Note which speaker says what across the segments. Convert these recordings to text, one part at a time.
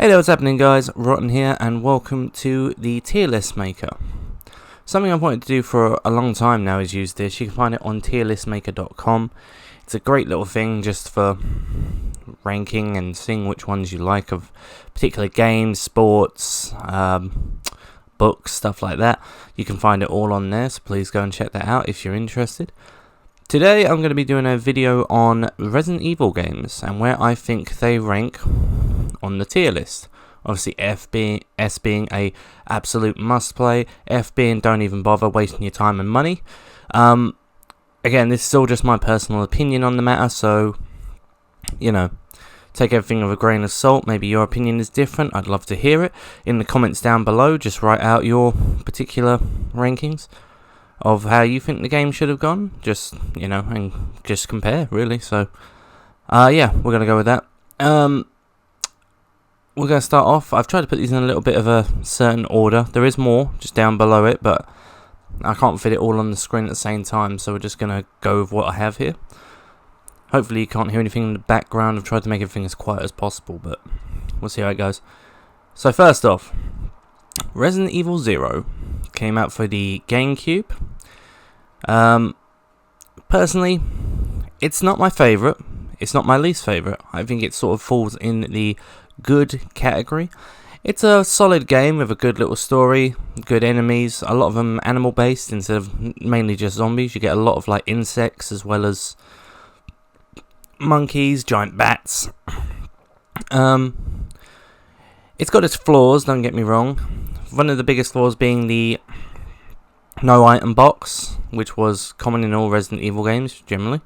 Speaker 1: Hey there, what's happening guys? Rotten here and welcome to the tier list maker. Something I've wanted to do for a long time now is use this. You can find it on tierlistmaker.com. It's a great little thing just for ranking and seeing which ones you like of particular games, sports, books, stuff like that. You can find it all on there, so please go and check that out if you're interested. Today I'm going to be doing a video on Resident Evil games and where I think they rank on the tier list. Obviously S being a absolute must play, F being don't even bother wasting your time and money. Again, this is all just my personal opinion on the matter, so you know, take everything with a grain of salt. Maybe your opinion is different. I'd love to hear it in the comments down below. Just write out your particular rankings of how you think the game should have gone, just, you know, and just compare, really. So, yeah, we're going to go with that. We're going to start off. I've tried to put these in a little bit of a certain order. There is more just down below it, but I can't fit it all on the screen at the same time, so we're just going to go with what I have here. Hopefully you can't hear anything in the background. I've tried to make everything as quiet as possible, but we'll see how it goes. So first off, Resident Evil 0 came out for the GameCube. Personally, it's not my favourite. It's not my least favourite. I think it sort of falls in the good category. It's a solid game with a good little story, good enemies, a lot of them animal based instead of mainly just zombies. You get a lot of like insects as well as monkeys, giant bats. It's got its flaws, don't get me wrong. One of the biggest flaws being the no item box, which was common in all Resident Evil games generally.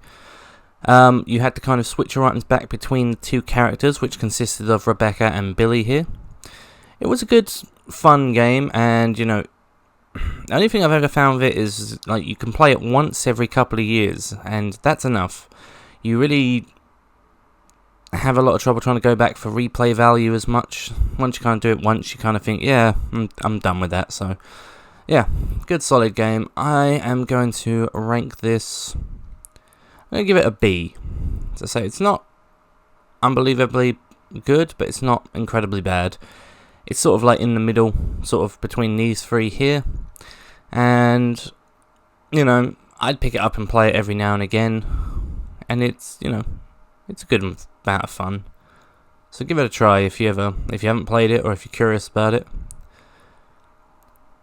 Speaker 1: You had to kind of switch your items back between the two characters, which consisted of Rebecca and Billy here. It was a good, fun game, and you know, the only thing I've ever found of it is like you can play it once every couple of years, and that's enough. You really have a lot of trouble trying to go back for replay value as much. Once you kind of do it once, you kind of think, yeah, I'm done with that. So, yeah, good solid game. I am going to rank this. I'm going to give it a B. As I say, it's not unbelievably good, but it's not incredibly bad. It's sort of like in the middle, sort of between these three here. And, you know, I'd pick it up and play it every now and again. And it's, you know, it's a good amount of fun. So give it a try if you haven't played it or if you're curious about it.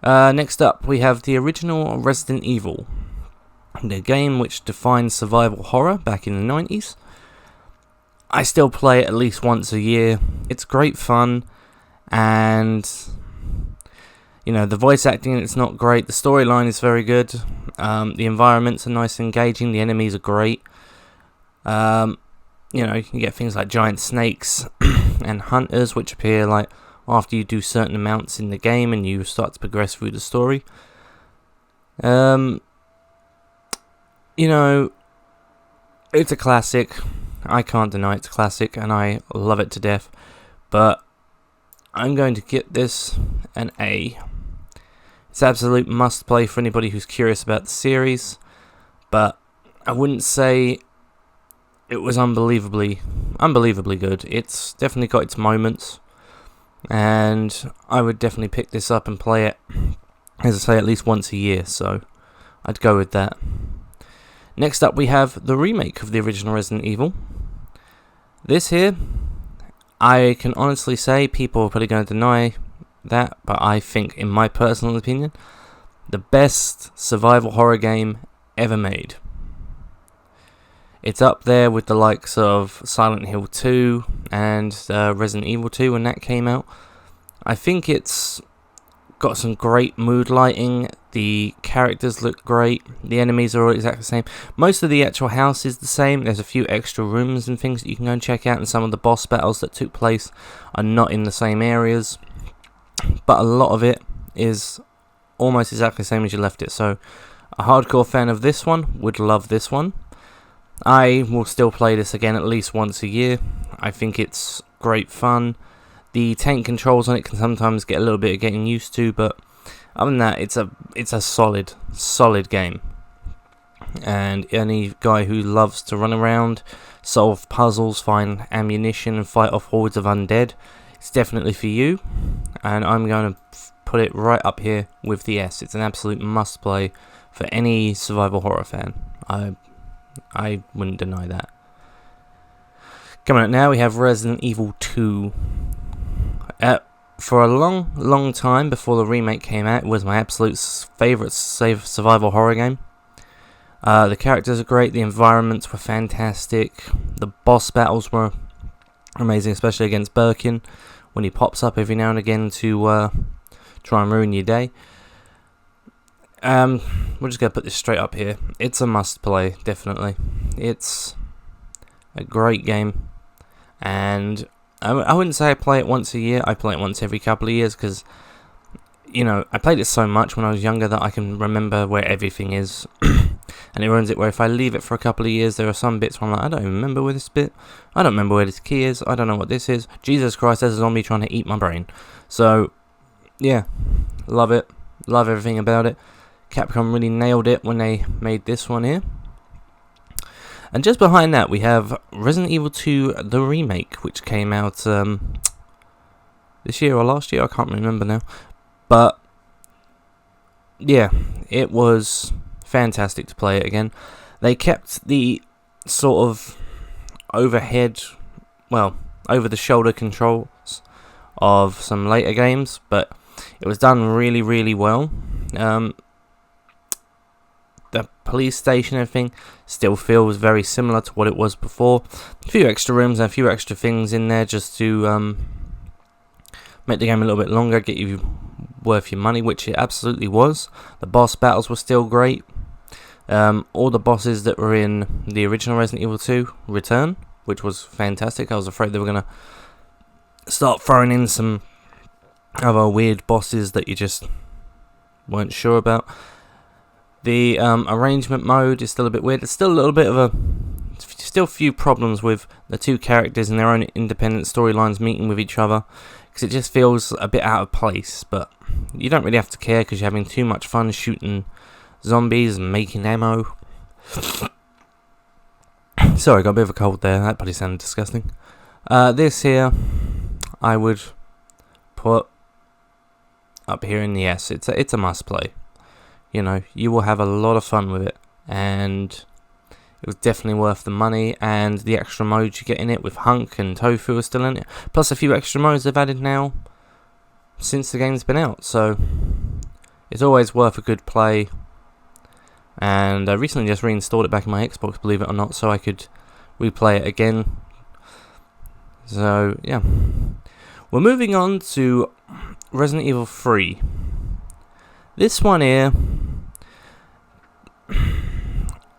Speaker 1: Next up, we have the original Resident Evil, the game which defined survival horror back in the 90s. I still play it at least once a year. It's great fun, and you know, the voice acting, it's not great. The storyline is very good. The environments are nice and engaging. The enemies are great. You know, you can get things like giant snakes and hunters, which appear like after you do certain amounts in the game and you start to progress through the story. You know, it's a classic. I can't deny it's a classic, and I love it to death. But I'm going to get this an A. It's an absolute must play for anybody who's curious about the series, but I wouldn't say it was unbelievably good. It's definitely got its moments, and I would definitely pick this up and play it, as I say, at least once a year, so I'd go with that. Next up we have the remake of the original Resident Evil. This here, I can honestly say, people are probably going to deny that, but I think, in my personal opinion, the best survival horror game ever made. It's up there with the likes of Silent Hill 2 and Resident Evil 2 when that came out. I think it's got some great mood lighting. The characters look great. The enemies are all exactly the same. Most of the actual house is the same. There's a few extra rooms and things that you can go and check out, and some of the boss battles that took place are not in the same areas. But a lot of it is almost exactly the same as you left it. So a hardcore fan of this one would love this one. I will still play this again at least once a year. I think it's great fun. The tank controls on it can sometimes get a little bit of getting used to, but other than that, it's a solid game. And any guy who loves to run around, solve puzzles, find ammunition, and fight off hordes of undead it's definitely for you, and I'm going to put it right up here with the S. It's an absolute must-play for any survival horror fan. I wouldn't deny that. Coming up now, we have Resident Evil 2. For a long time before the remake came out, it was my absolute favourite survival horror game. The characters are great, the environments were fantastic, the boss battles were amazing, especially against Birkin, when he pops up every now and again to try and ruin your day. We're just going to put this straight up here. It's a must play, definitely. It's a great game, and I wouldn't say I play it once a year. I play it once every couple of years, because, you know, I played it so much when I was younger that I can remember where everything is. And it ruins it where if I leave it for a couple of years, there are some bits where I'm like, I don't even remember where this bit, I don't remember where this key is, I don't know what this is. Jesus Christ, there's a zombie trying to eat my brain. So, yeah, love it, love everything about it. Capcom really nailed it when they made this one here. And just behind that, we have Resident Evil 2, the remake, which came out this year or last year, I can't remember now. But, yeah, it was fantastic to play it again. They kept the sort of overhead, well, over-the-shoulder controls of some later games, but it was done really, really well. The police station and everything still feels very similar to what it was before. A few extra rooms and a few extra things in there just to make the game a little bit longer, get you worth your money, which it absolutely was. The boss battles were still great. All the bosses that were in the original Resident Evil 2 return, which was fantastic. I was afraid they were going to start throwing in some other weird bosses that you just weren't sure about. The arrangement mode is still a bit weird. It's still a little bit of still a few problems with the two characters and their own independent storylines meeting with each other, because it just feels a bit out of place. But you don't really have to care, because you're having too much fun shooting zombies and making ammo. Sorry, I got a bit of a cold there. That probably sounded disgusting. This here, I would put up here in the S. It's a must play. You know, you will have a lot of fun with it, and it was definitely worth the money, and the extra modes you get in it with Hunk and Tofu are still in it, plus a few extra modes they've added now since the game's been out, so it's always worth a good play. And I recently just reinstalled it back in my Xbox, believe it or not, so I could replay it again. So, yeah. We're moving on to Resident Evil 3. This one here,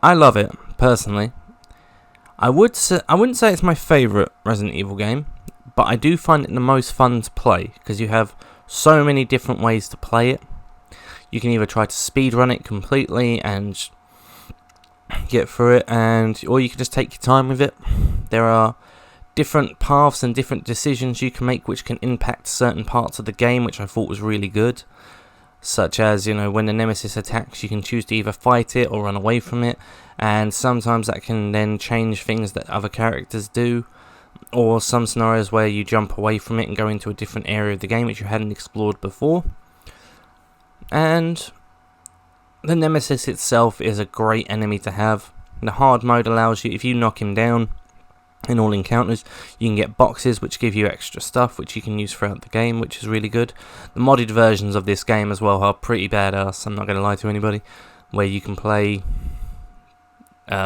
Speaker 1: I love it, personally. I wouldn't say it's my favourite Resident Evil game, but I do find it the most fun to play, because you have so many different ways to play it. You can either try to speedrun it completely and get through it, or you can just take your time with it. There are different paths and different decisions you can make which can impact certain parts of the game, which I thought was really good. Such as, you know, when the Nemesis attacks, you can choose to either fight it or run away from it, and sometimes that can then change things that other characters do, or some scenarios where you jump away from it and go into a different area of the game which you hadn't explored before. And the Nemesis itself is a great enemy to have. The hard mode allows you, if you knock him down in all encounters, you can get boxes which give you extra stuff which you can use throughout the game, which is really good. The modded versions of this game as well are pretty badass, I'm not going to lie to anybody, where you can play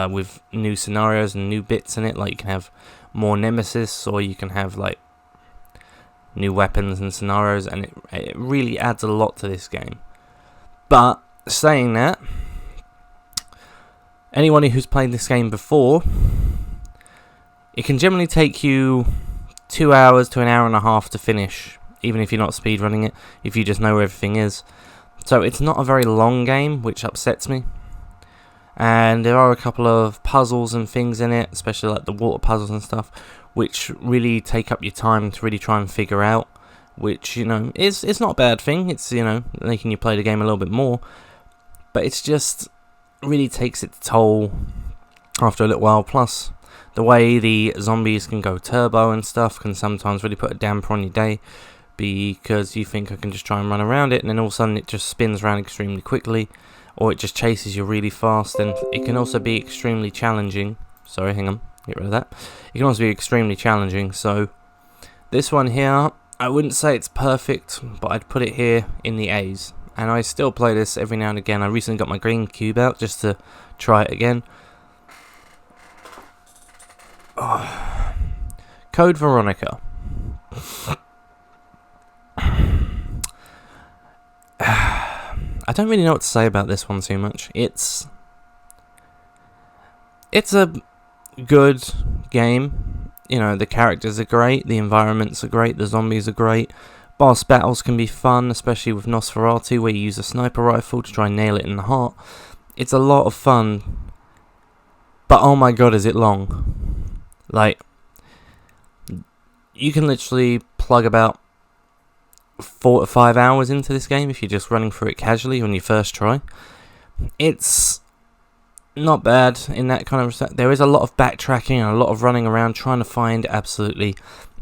Speaker 1: with new scenarios and new bits in it, like you can have more Nemesis, or you can have like new weapons and scenarios, and it really adds a lot to this game. But saying that, anyone who's played this game before, it can generally take you 2 hours to an hour and a half to finish, even if you're not speedrunning it, if you just know where everything is. So it's not a very long game, which upsets me. And there are a couple of puzzles and things in it, especially like the water puzzles and stuff, which really take up your time to really try and figure out, which, you know, it's not a bad thing. It's, you know, making you play the game a little bit more, but it's just really takes its toll after a little while. Plus, The way the zombies can go turbo and stuff can sometimes really put a damper on your day, because you think I can just try and run around it, and then all of a sudden it just spins around extremely quickly, or it just chases you really fast. And it can also be extremely challenging. Sorry, hang on, get rid of that. It can also be extremely challenging. So this one here, I wouldn't say it's perfect, but I'd put it here in the A's. And I still play this every now and again. I recently got my green cube out just to try it again. Oh. Code Veronica. I don't really know what to say about this one too much. It's a good game. You know, the characters are great, the environments are great, the zombies are great. Boss battles can be fun, especially with Nosferatu, where you use a sniper rifle to try and nail it in the heart. It's a lot of fun, but oh my god, is it long. Like, you can literally plug about 4 to 5 hours into this game if you're just running through it casually on your first try. It's not bad in that kind of respect. There is a lot of backtracking and a lot of running around trying to find absolutely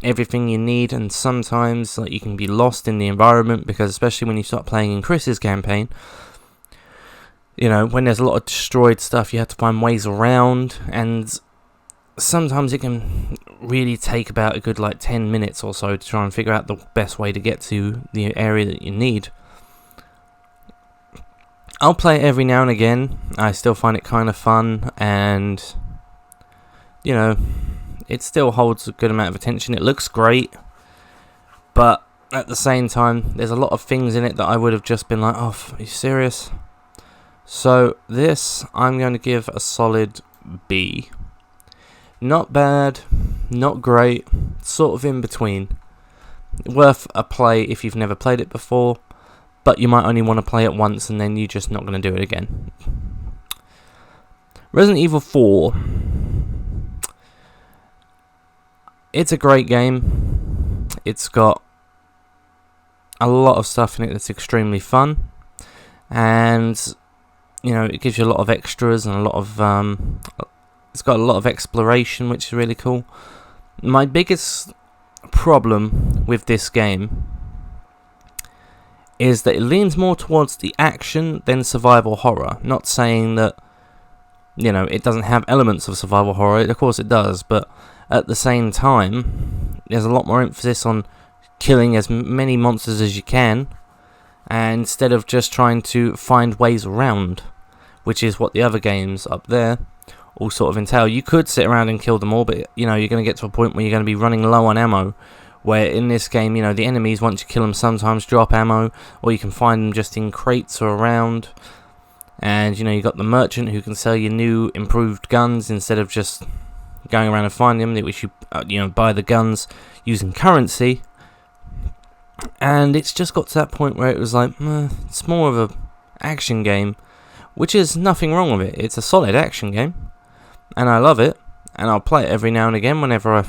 Speaker 1: everything you need, and sometimes like you can be lost in the environment, because especially when you start playing in Chris's campaign, you know, when there's a lot of destroyed stuff, you have to find ways around, and sometimes it can really take about a good like 10 minutes or so to try and figure out the best way to get to the area that you need. I'll play it every now and again. I still find it kind of fun, and you know, it still holds a good amount of attention. It looks great, but at the same time, there's a lot of things in it that I would have just been like, oh, are you serious? So this, I'm going to give a solid B. Not bad, not great, sort of in between. Worth a play if you've never played it before, but you might only want to play it once and then you're just not going to do it again. Resident Evil 4. It's a great game. It's got a lot of stuff in it that's extremely fun, and you know, it gives you a lot of extras and a lot of it's got a lot of exploration, which is really cool. My biggest problem with this game is that it leans more towards the action than survival horror. Not saying that, you know, it doesn't have elements of survival horror, of course it does, but at the same time, there's a lot more emphasis on killing as many monsters as you can, and instead of just trying to find ways around, which is what the other games up there all sort of entail. You could sit around and kill them all, but you know, you're going to get to a point where you're going to be running low on ammo, where in this game, you know, the enemies, once you kill them, sometimes drop ammo, or you can find them just in crates or around. And you know, you got the merchant who can sell you new improved guns instead of just going around and finding them, which you you know, buy the guns using currency. And it's just got to that point where it was like, it's more of a action game, which is nothing wrong with it. It's a solid action game, and I love it, and I'll play it every now and again whenever I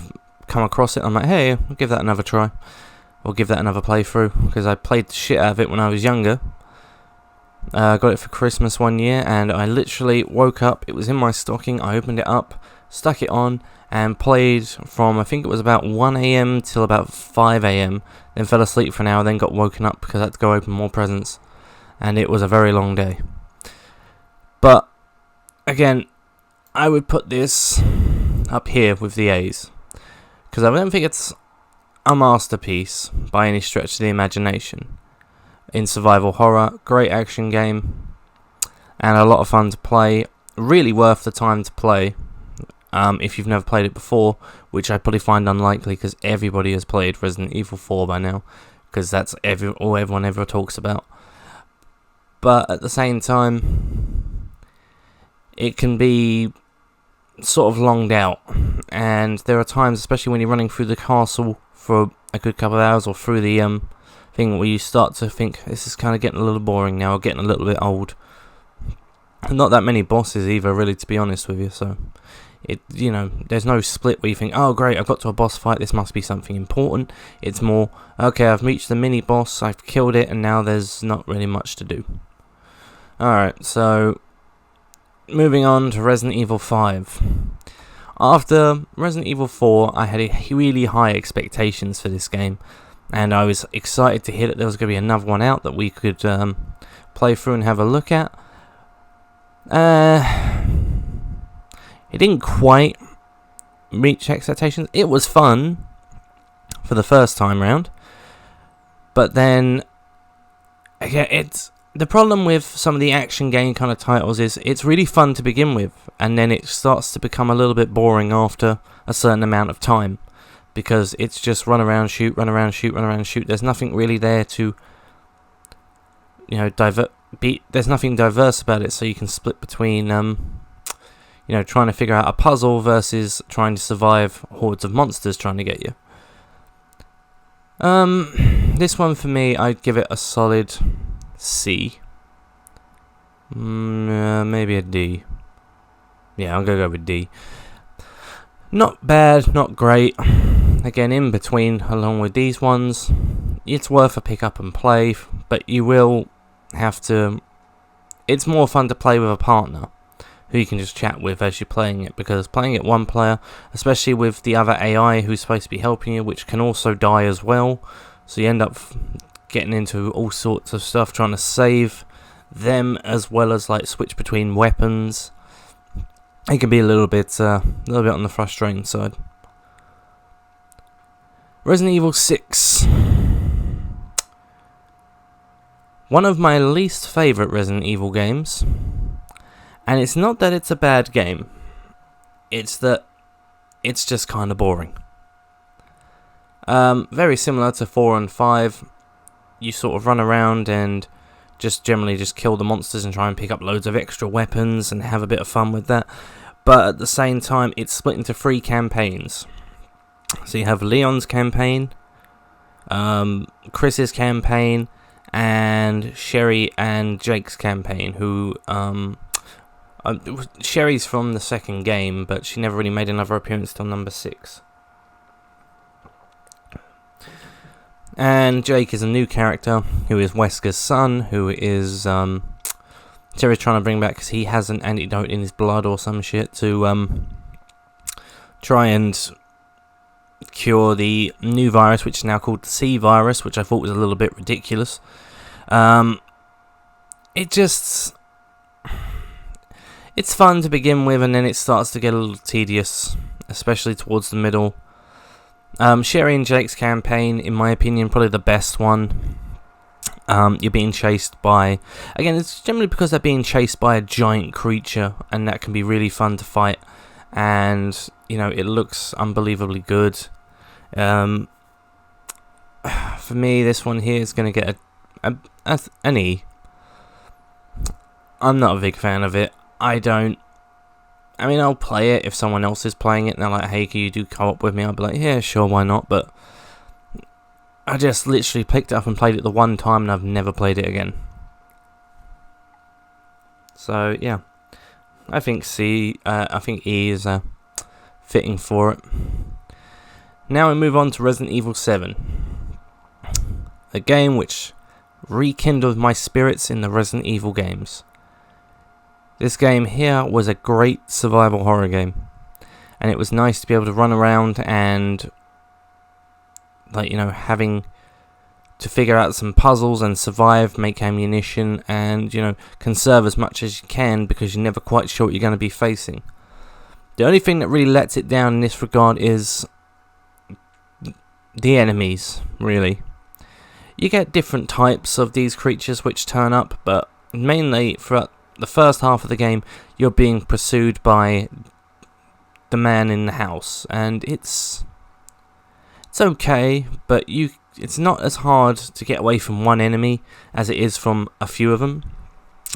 Speaker 1: come across it. I'm like, hey, I'll give that another try, or give that another playthrough, because I played the shit out of it when I was younger. I got it for Christmas one year, and I literally woke up, it was in my stocking, I opened it up, stuck it on, and played from, I think it was about 1 AM till about 5 AM, then fell asleep for an hour, then got woken up because I had to go open more presents, and it was a very long day. But, again, I would put this up here with the A's, because I don't think it's a masterpiece by any stretch of the imagination. In survival horror, great action game, and a lot of fun to play, really worth the time to play, if you've never played it before, which I probably find unlikely, because everybody has played Resident Evil 4 by now, because that's all everyone ever talks about. But at the same time, it can be sort of longed out, and there are times, especially when you're running through the castle for a good couple of hours, or through the thing, where you start to think, this is kind of getting a little boring now, or getting a little bit old. Not that many bosses either, really, to be honest with you, so it, you know, there's no split where you think, oh great, I've got to a boss fight, this must be something important. It's more, okay, I've reached the mini boss, I've killed it, and now there's not really much to do. Alright, so moving on to Resident Evil 5. After Resident Evil 4, I had really high expectations for this game, and I was excited to hear that there was going to be another one out that we could play through and have a look at. It didn't quite reach expectations. It was fun for the first time round, but then again, it's the problem with some of the action game kind of titles is it's really fun to begin with, and then it starts to become a little bit boring after a certain amount of time, because it's just run around, shoot, run around, shoot, run around, shoot. There's nothing really there to, you know, there's nothing diverse about it, so you can split between you know, trying to figure out a puzzle versus trying to survive hordes of monsters trying to get you. This one for me, I'd give it a solid C. Maybe a D. Yeah, I'm gonna go with D. Not bad, not great. Again, in between, along with these ones. It's worth a pick up and play, but you will have to. It's more fun to play with a partner who you can just chat with as you're playing it, because playing it one player, especially with the other AI who's supposed to be helping you, which can also die as well, so you end up getting into all sorts of stuff trying to save them, as well as like switch between weapons. It can be a little bit on the frustrating side. Resident Evil 6. One of my least favourite Resident Evil games. And it's not that it's a bad game. It's that it's just kind of boring. Very similar to 4 and 5. You sort of run around and just generally just kill the monsters and try and pick up loads of extra weapons and have a bit of fun with that. But at the same time, it's split into 3 campaigns. So you have Leon's campaign, Chris's campaign, and Sherry and Jake's campaign, who Sherry's from the second game, but she never really made another appearance till number 6. And Jake is a new character, who is Wesker's son, who is Terry's trying to bring back because he has an antidote in his blood or some shit to try and cure the new virus, which is now called the C virus, which I thought was a little bit ridiculous. It's fun to begin with, and then it starts to get a little tedious, especially towards the middle. Sherry and Jake's campaign, in my opinion, probably the best one. You're being chased by... Again, it's generally because they're being chased by a giant creature, and that can be really fun to fight. And, you know, it looks unbelievably good. For me, this one here is going to get an E. I'm not a big fan of it. I'll play it if someone else is playing it and they're like, hey, can you do co-op with me? I'll be like, yeah, sure, why not? But I just literally picked it up and played it the one time, and I've never played it again. So, yeah. I think E is fitting for it. Now we move on to Resident Evil 7. A game which rekindled my spirits in the Resident Evil games. This game here was a great survival horror game, and it was nice to be able to run around and, like, you know, having to figure out some puzzles and survive, make ammunition, and, you know, conserve as much as you can, because you're never quite sure what you're going to be facing. The only thing that really lets it down in this regard is the enemies, really. You get different types of these creatures which turn up, but mainly throughout the first half of the game, you're being pursued by the man in the house, and it's okay, but it's not as hard to get away from one enemy as it is from a few of them.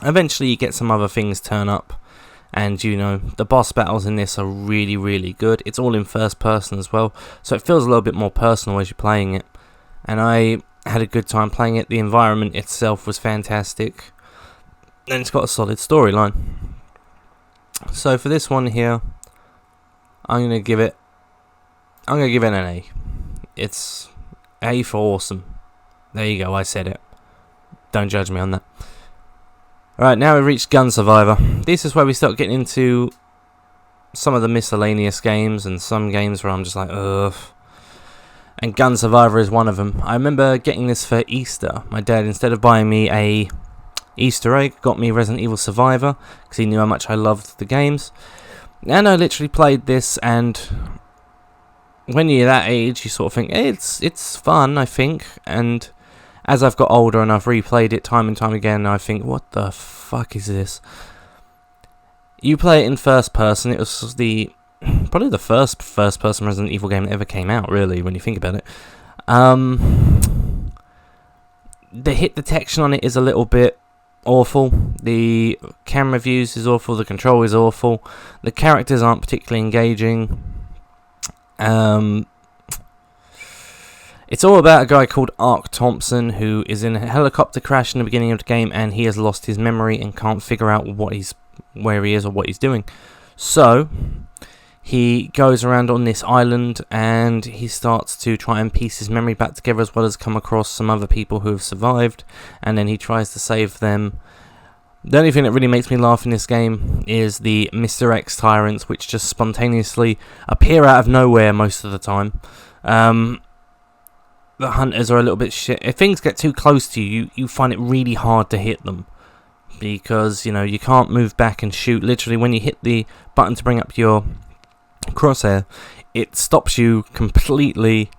Speaker 1: Eventually you get some other things turn up, and, you know, the boss battles in this are really, really good. It's all in first person as well, so it feels a little bit more personal as you're playing it, and I had a good time playing it. The environment itself was fantastic, and it's got a solid storyline. So for this one here, I'm gonna give it an A. It's A for awesome. There you go, I said it. Don't judge me on that. Alright, now we've reached Gun Survivor. This is where we start getting into some of the miscellaneous games and some games where I'm just like, ugh. And Gun Survivor is one of them. I remember getting this for Easter. My dad, instead of buying me a Easter egg, got me Resident Evil Survivor because he knew how much I loved the games. And I literally played this, and when you're that age, you sort of think, hey, it's fun, I think. And as I've got older and I've replayed it time and time again, I think, what the fuck is this? You play it in first person. It was probably the first person Resident Evil game that ever came out, really, when you think about it. The hit detection on it is a little bit awful. The camera views is awful. The control is awful. The characters aren't particularly engaging. It's all about a guy called Ark Thompson who is in a helicopter crash in the beginning of the game, and he has lost his memory and can't figure out where he is or what he's doing. So he goes around on this island and he starts to try and piece his memory back together, as well as come across some other people who have survived, and then he tries to save them. The only thing that really makes me laugh in this game is the Mr. X tyrants, which just spontaneously appear out of nowhere most of the time. The hunters are a little bit shit. If things get too close to you, you find it really hard to hit them, because, you know, you can't move back and shoot. Literally, when you hit the button to bring up your crosshair, it stops you completely,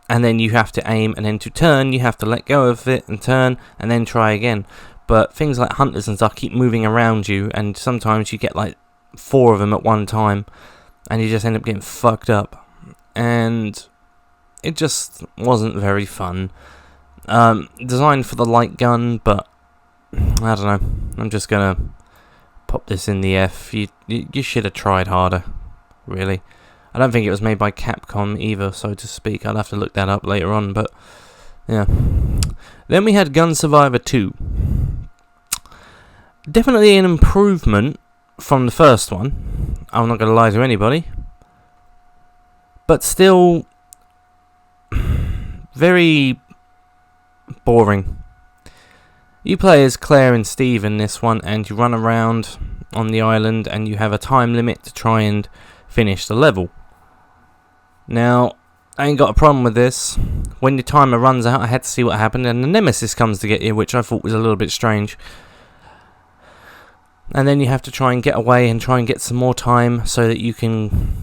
Speaker 1: and then you have to aim, and then to turn, you have to let go of it and turn, and then try again. But things like hunters and stuff keep moving around you, and sometimes you get like 4 of them at one time, and you just end up getting fucked up. And it just wasn't very fun. Designed for the light gun, but I don't know. I'm just gonna pop this in the F. You should have tried harder, really. I don't think it was made by Capcom either, so to speak. I'll have to look that up later on, but yeah. Then we had Gun Survivor 2. Definitely an improvement from the first one. I'm not going to lie to anybody. But still very boring. You play as Claire and Steve in this one, and you run around on the island, and you have a time limit to try and finish the level. Now, I ain't got a problem with this. When your timer runs out, I had to see what happened, and the Nemesis comes to get you, which I thought was a little bit strange. And then you have to try and get away and try and get some more time so that you can,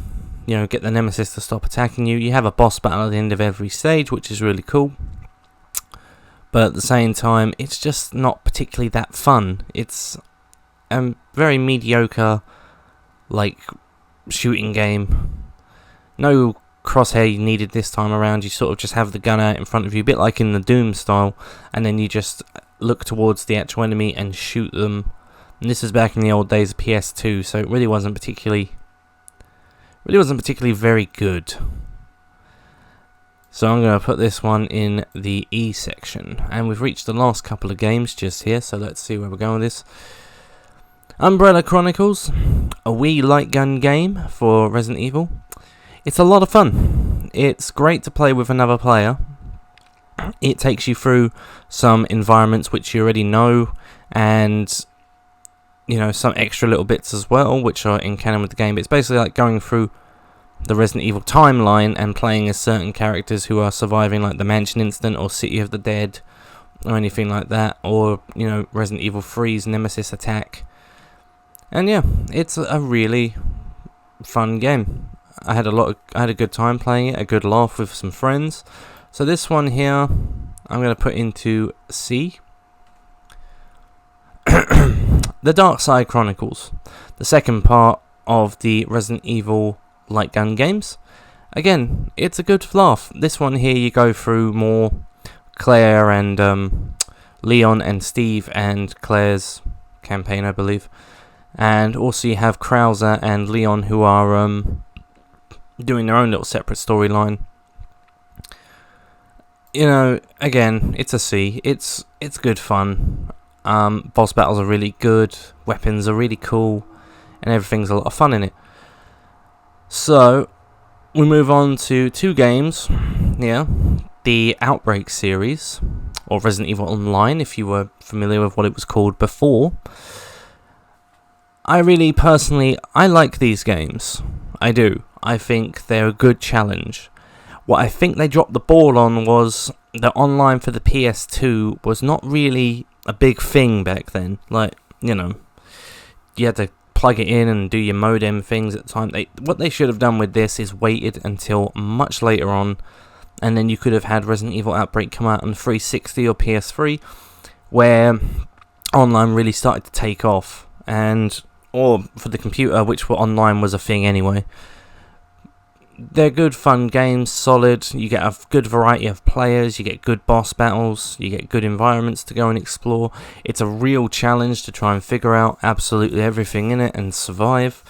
Speaker 1: you know, get the Nemesis to stop attacking you. You have a boss battle at the end of every stage, which is really cool. But at the same time, it's just not particularly that fun. It's a very mediocre, like, shooting game. No crosshair needed this time around. You sort of just have the gun out in front of you, a bit like in the Doom style, and then you just look towards the actual enemy and shoot them. And this is back in the old days of PS2, so it really wasn't particularly very good. So I'm going to put this one in the E section. And we've reached the last couple of games just here, so let's see where we're going with this. Umbrella Chronicles, a Wii light gun game for Resident Evil. It's a lot of fun. It's great to play with another player. It takes you through some environments which you already know, and, you know, some extra little bits as well, which are in canon with the game. It's basically like going through the Resident Evil timeline and playing as certain characters who are surviving, like the Mansion Incident or City of the Dead or anything like that, or, you know, Resident Evil 3's Nemesis Attack. And yeah, it's a really fun game. I had a good time playing it, a good laugh with some friends. So this one here, I'm going to put into C. The Dark Side Chronicles, the second part of the Resident Evil light gun games. Again, it's a good laugh. This one here, you go through more Claire and Leon and Steve and Claire's campaign, I believe. And also you have Krauser and Leon, who are doing their own little separate storyline. You know, again, it's a C. It's good fun. Boss battles are really good, weapons are really cool, and everything's a lot of fun in it. So, we move on to 2 games. Yeah, the Outbreak series, or Resident Evil Online, if you were familiar with what it was called before. I really personally, I like these games. I do. I think they're a good challenge. What I think they dropped the ball on was the online for the PS2 was not really a big thing back then. Like, you know, you had to plug it in and do your modem things at the time. What they should have done with this is waited until much later on, and then you could have had Resident Evil Outbreak come out on 360 or PS3, where online really started to take off, or for the computer, which online was a thing anyway. They're good, fun games, solid. You get a good variety of players, you get good boss battles, you get good environments to go and explore. It's a real challenge to try and figure out absolutely everything in it and survive.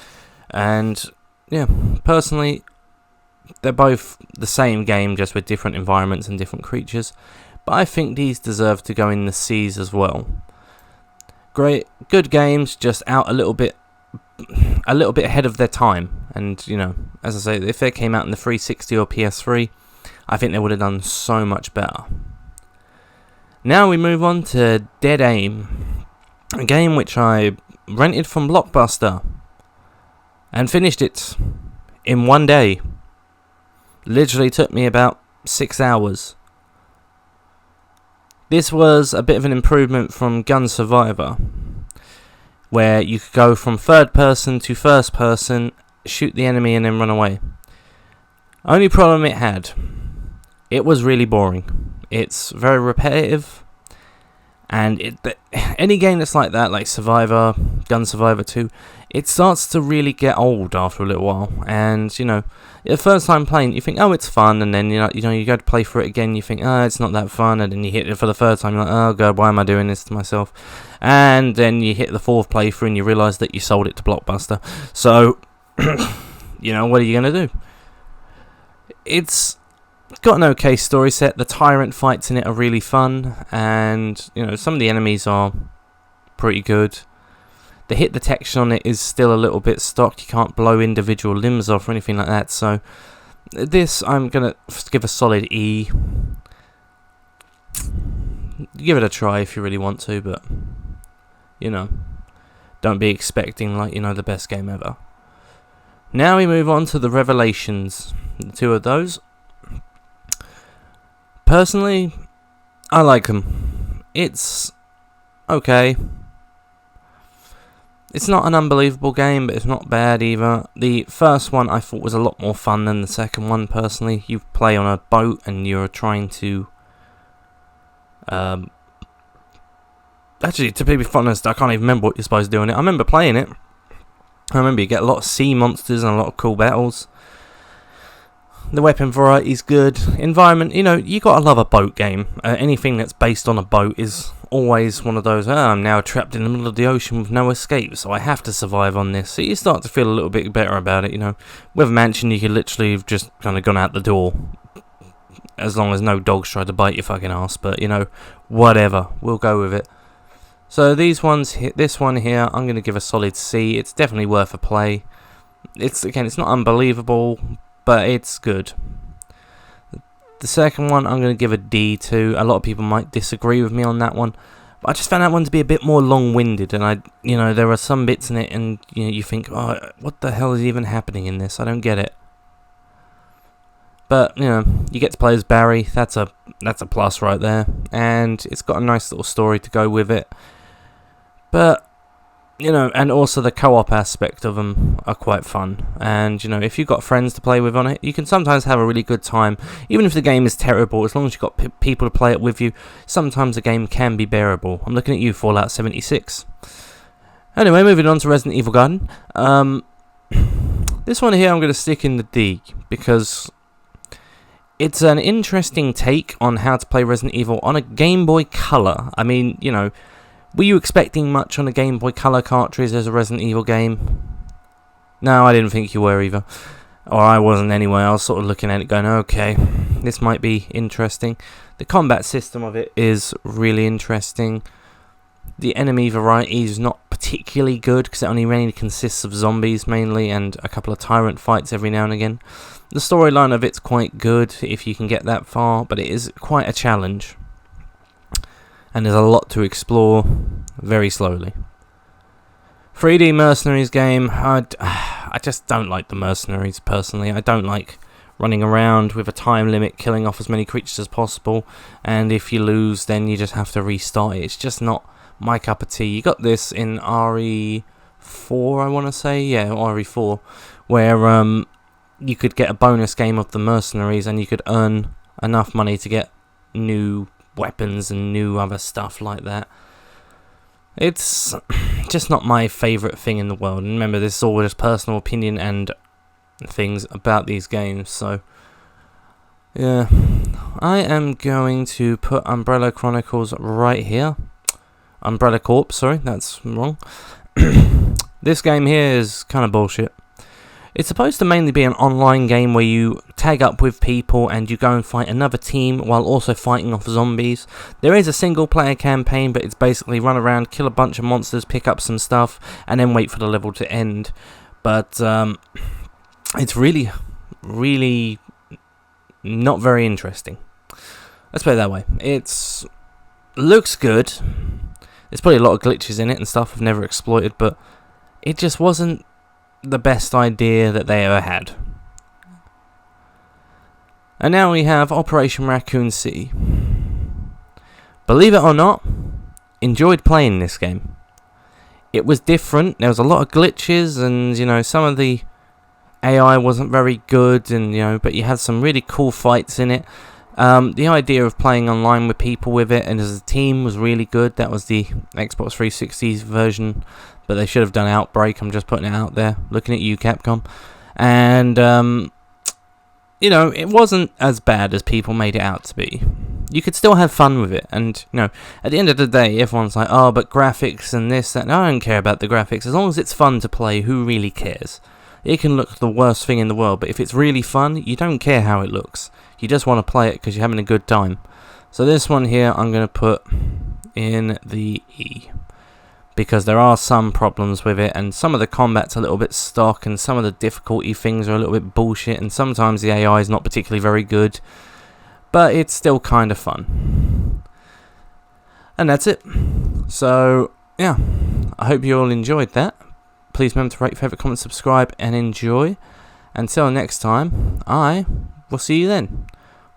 Speaker 1: And yeah, personally, they're both the same game, just with different environments and different creatures. But I think these deserve to go in the C's as well. Great, good games, just out a little bit ahead of their time. And, you know, as I say, if they came out in the 360 or PS3, I think they would have done so much better. Now we move on to Dead Aim, a game which I rented from Blockbuster and finished it in one day. Literally took me about 6 hours. This was a bit of an improvement from Gun Survivor, where you could go from third person to first person, shoot the enemy and then run away. Only problem it had, it was really boring. It's very repetitive, and any game that's like that, like Survivor, Gun Survivor 2, it starts to really get old after a little while. And, you know, the first time playing, you think, oh, it's fun, and then you go to play for it again, you think, oh, it's not that fun, and then you hit it for the third time, you're like, oh god, why am I doing this to myself? And then you hit the fourth playthrough and you realise that you sold it to Blockbuster. So, you know, what are you going to do? It's got an okay story set. The tyrant fights in it are really fun, and, you know, some of the enemies are pretty good. The hit detection on it is still a little bit stock. You can't blow individual limbs off or anything like that. So this, I'm going to give a solid E. Give it a try if you really want to, but, you know, don't be expecting, like, you know, the best game ever. Now we move on to the Revelations. The two of those. Personally, I like them. It's okay. It's not an unbelievable game, but it's not bad either. The first one I thought was a lot more fun than the second one, personally. You play on a boat and you're trying to... Actually, to be honest, I can't even remember what you're supposed to do in it. I remember playing it. I remember you get a lot of sea monsters and a lot of cool battles. The weapon variety is good. Environment, you know, you gotta love a boat game. Anything that's based on a boat is always one of those, I'm now trapped in the middle of the ocean with no escape, so I have to survive on this. So you start to feel a little bit better about it, you know. With Mansion, you could literally have just kind of gone out the door, as long as no dogs try to bite your fucking ass. But, you know, whatever, we'll go with it. So this one here, I'm going to give a solid C. It's definitely worth a play. It's not unbelievable, but it's good. The second one, I'm going to give a D to. A lot of people might disagree with me on that one, but I just found that one to be a bit more long-winded, and there are some bits in it, and you think, oh, what the hell is even happening in this? I don't get it. But, you know, you get to play as Barry. That's a plus right there, and it's got a nice little story to go with it. But, you know, and also the co-op aspect of them are quite fun. And, you know, if you've got friends to play with on it, you can sometimes have a really good time. Even if the game is terrible, as long as you've got people to play it with you, sometimes the game can be bearable. I'm looking at you, Fallout 76. Anyway, moving on to Resident Evil Garden. This one here I'm going to stick in the D, because it's an interesting take on how to play Resident Evil on a Game Boy Color. I mean, you know, were you expecting much on a Game Boy Color cartridge as a Resident Evil game? No, I didn't think you were either. Or I wasn't anyway. I was sort of looking at it going, okay, this might be interesting. The combat system of it is really interesting. The enemy variety is not particularly good, because it only really consists of zombies mainly, and a couple of tyrant fights every now and again. The storyline of it's quite good if you can get that far, but it is quite a challenge. And there's a lot to explore very slowly. 3D Mercenaries game, I just don't like the mercenaries personally. I don't like running around with a time limit, killing off as many creatures as possible, and if you lose, then you just have to restart it. It's just not my cup of tea. You got this in RE4, I want to say, yeah, RE4, where you could get a bonus game of the mercenaries, and you could earn enough money to get new weapons and new other stuff like that. It's just not my favourite thing in the world. And remember, this is all just personal opinion and things about these games. So, yeah. I am going to put Umbrella Chronicles right here. Umbrella Corp, sorry, that's wrong. This game here is kind of bullshit. It's supposed to mainly be an online game where you tag up with people and you go and fight another team while also fighting off zombies. There is a single player campaign, but it's basically run around, kill a bunch of monsters, pick up some stuff, and then wait for the level to end. But it's really, really not very interesting. Let's put it that way. It looks good. There's probably a lot of glitches in it and stuff I've never exploited, but it just wasn't the best idea that they ever had. And now we have Operation Raccoon City. Believe it or not, enjoyed playing this game. It was different. There was a lot of glitches, and some of the AI wasn't very good, and but you had some really cool fights in it. The idea of playing online with people with it and as a team was really good. That was the Xbox 360's version, but they should have done Outbreak. I'm just putting it out there. Looking at you, Capcom. And, it wasn't as bad as people made it out to be. You could still have fun with it. And, at the end of the day, everyone's like, oh, but graphics and this, that. No, I don't care about the graphics. As long as it's fun to play, who really cares? It can look the worst thing in the world, but if it's really fun, you don't care how it looks. You just want to play it because you're having a good time. So this one here, I'm going to put in the E, because there are some problems with it, and some of the combat's a little bit stock, and some of the difficulty things are a little bit bullshit, and sometimes the AI is not particularly very good, but it's still kind of fun. And that's it. So, yeah, I hope you all enjoyed that. Please remember to rate, favourite, comment, subscribe, and enjoy. Until next time, I will see you then.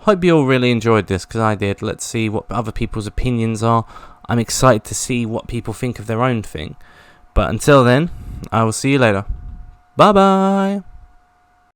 Speaker 1: Hope you all really enjoyed this, because I did. Let's see what other people's opinions are. I'm excited to see what people think of their own thing. But until then, I will see you later. Bye bye.